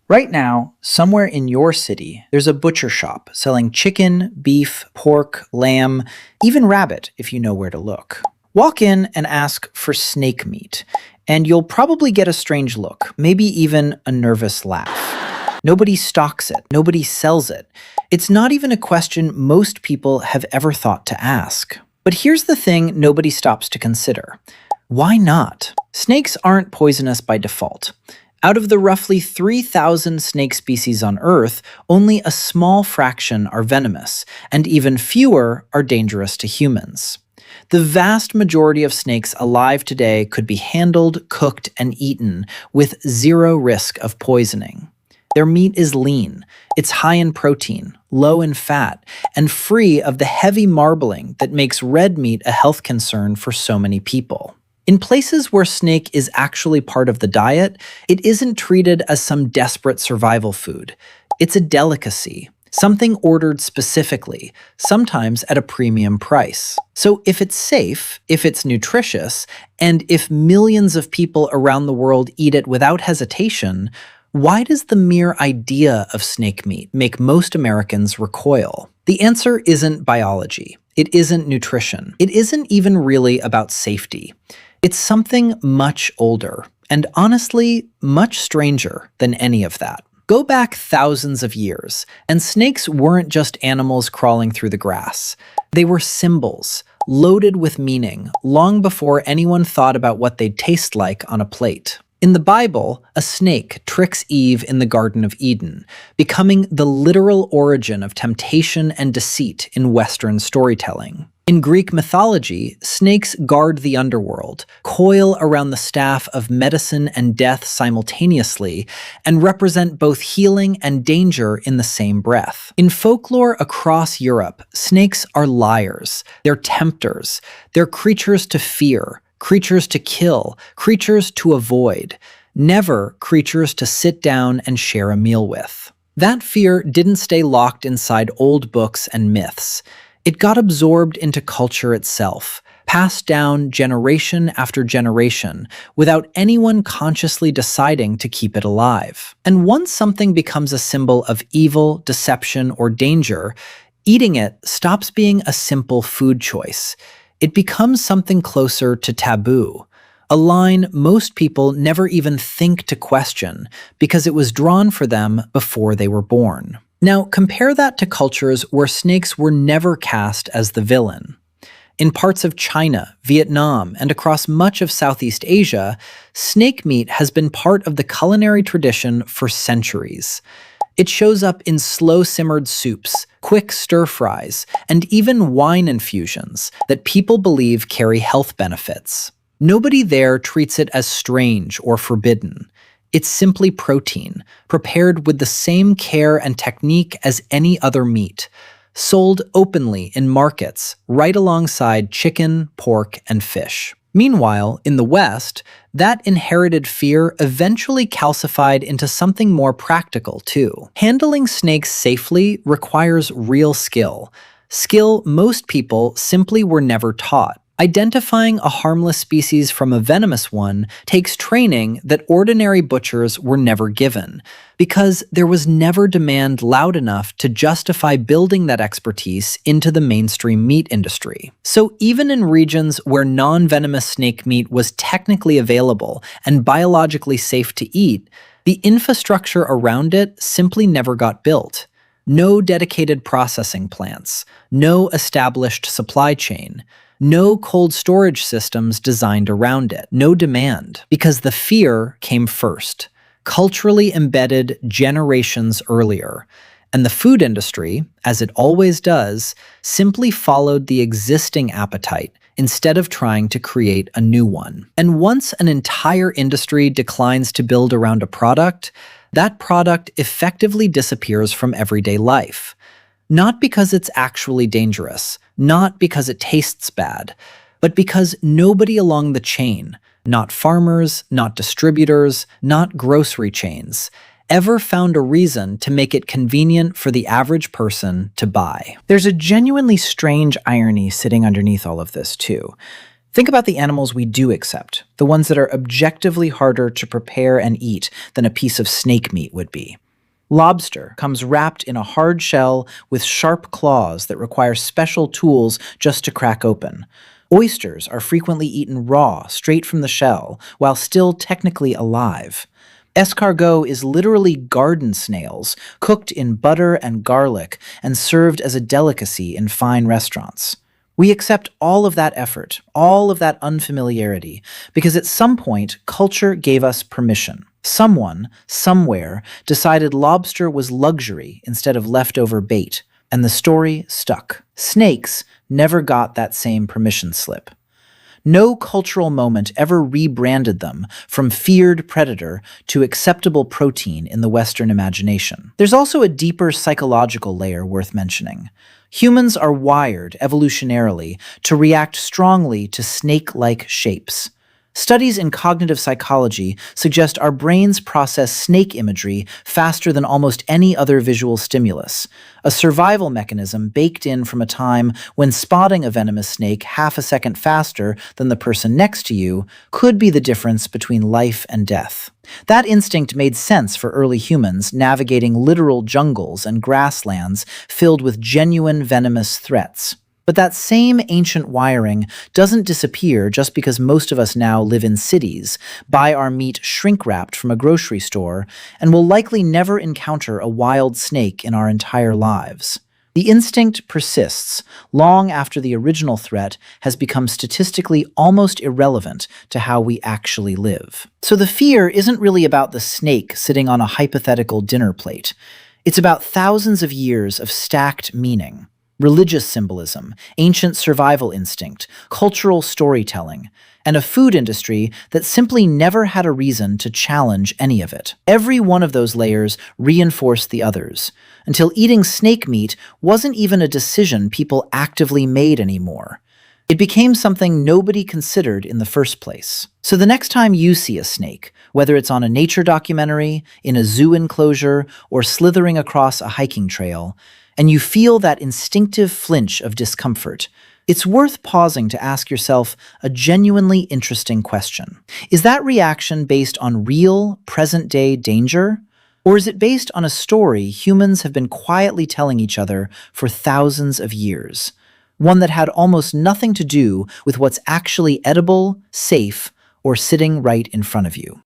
Right now, somewhere in your city, there's a butcher shop selling chicken, beef, pork, lamb, even rabbit if you know where to look. Walk in and ask for snake meat, and you'll probably get a strange look, maybe even a nervous laugh. Nobody stocks it, nobody sells it. It's not even a question most people have ever thought to ask. But here's the thing nobody stops to consider. Why not? Snakes aren't poisonous by default. Out of the roughly 3,000 snake species on Earth, only a small fraction are venomous, and even fewer are dangerous to humans. The vast majority of snakes alive today could be handled, cooked, and eaten with zero risk of poisoning. Their meat is lean, it's high in protein, low in fat, and free of the heavy marbling that makes red meat a health concern for so many people. In places where snake is actually part of the diet, it isn't treated as some desperate survival food. It's a delicacy, something ordered specifically, sometimes at a premium price. So if it's safe, if it's nutritious, and if millions of people around the world eat it without hesitation, why does the mere idea of snake meat make most Americans recoil? The answer isn't biology. It isn't nutrition. It isn't even really about safety. It's something much older, and honestly, much stranger than any of that. Go back thousands of years, and snakes weren't just animals crawling through the grass. They were symbols, loaded with meaning, long before anyone thought about what they'd taste like on a plate. In the Bible, a snake tricks Eve in the Garden of Eden, becoming the literal origin of temptation and deceit in Western storytelling. In Greek mythology, snakes guard the underworld, coil around the staff of medicine and death simultaneously, and represent both healing and danger in the same breath. In folklore across Europe, snakes are liars, they're tempters, they're creatures to fear, creatures to kill, creatures to avoid, never creatures to sit down and share a meal with. That fear didn't stay locked inside old books and myths. It got absorbed into culture itself, passed down generation after generation, without anyone consciously deciding to keep it alive. And once something becomes a symbol of evil, deception, or danger, eating it stops being a simple food choice. It becomes something closer to taboo, a line most people never even think to question because it was drawn for them before they were born. Now, compare that to cultures where snakes were never cast as the villain. In parts of China, Vietnam, and across much of Southeast Asia, snake meat has been part of the culinary tradition for centuries. It shows up in slow-simmered soups, quick stir-fries, and even wine infusions that people believe carry health benefits. Nobody there treats it as strange or forbidden. It's simply protein, prepared with the same care and technique as any other meat, sold openly in markets right alongside chicken, pork, and fish. Meanwhile, in the West, that inherited fear eventually calcified into something more practical, too. Handling snakes safely requires real skill most people simply were never taught. Identifying a harmless species from a venomous one takes training that ordinary butchers were never given, because there was never demand loud enough to justify building that expertise into the mainstream meat industry. So even in regions where non-venomous snake meat was technically available and biologically safe to eat, the infrastructure around it simply never got built. No dedicated processing plants, no established supply chain, no cold storage systems designed around it, no demand, because the fear came first, culturally embedded generations earlier. And the food industry, as it always does, simply followed the existing appetite instead of trying to create a new one. And once an entire industry declines to build around a product, that product effectively disappears from everyday life. Not because it's actually dangerous, not because it tastes bad, but because nobody along the chain, not farmers, not distributors, not grocery chains, ever found a reason to make it convenient for the average person to buy. There's a genuinely strange irony sitting underneath all of this, too. Think about the animals we do accept, the ones that are objectively harder to prepare and eat than a piece of snake meat would be. Lobster comes wrapped in a hard shell with sharp claws that require special tools just to crack open. Oysters are frequently eaten raw, straight from the shell, while still technically alive. Escargot is literally garden snails, cooked in butter and garlic and served as a delicacy in fine restaurants. We accept all of that effort, all of that unfamiliarity, because at some point, culture gave us permission. Someone, somewhere, decided lobster was luxury instead of leftover bait, and the story stuck. Snakes never got that same permission slip. No cultural moment ever rebranded them from feared predator to acceptable protein in the Western imagination. There's also a deeper psychological layer worth mentioning. Humans are wired, evolutionarily, to react strongly to snake-like shapes. Studies in cognitive psychology suggest our brains process snake imagery faster than almost any other visual stimulus, a survival mechanism baked in from a time when spotting a venomous snake half a second faster than the person next to you could be the difference between life and death. That instinct made sense for early humans navigating literal jungles and grasslands filled with genuine venomous threats. But that same ancient wiring doesn't disappear just because most of us now live in cities, buy our meat shrink-wrapped from a grocery store, and will likely never encounter a wild snake in our entire lives. The instinct persists long after the original threat has become statistically almost irrelevant to how we actually live. So the fear isn't really about the snake sitting on a hypothetical dinner plate. It's about thousands of years of stacked meaning. Religious symbolism, ancient survival instinct, cultural storytelling, and a food industry that simply never had a reason to challenge any of it. Every one of those layers reinforced the others, until eating snake meat wasn't even a decision people actively made anymore. It became something nobody considered in the first place. So the next time you see a snake, whether it's on a nature documentary, in a zoo enclosure, or slithering across a hiking trail, and you feel that instinctive flinch of discomfort, it's worth pausing to ask yourself a genuinely interesting question. Is that reaction based on real, present-day danger? Or is it based on a story humans have been quietly telling each other for thousands of years? One that had almost nothing to do with what's actually edible, safe, or sitting right in front of you.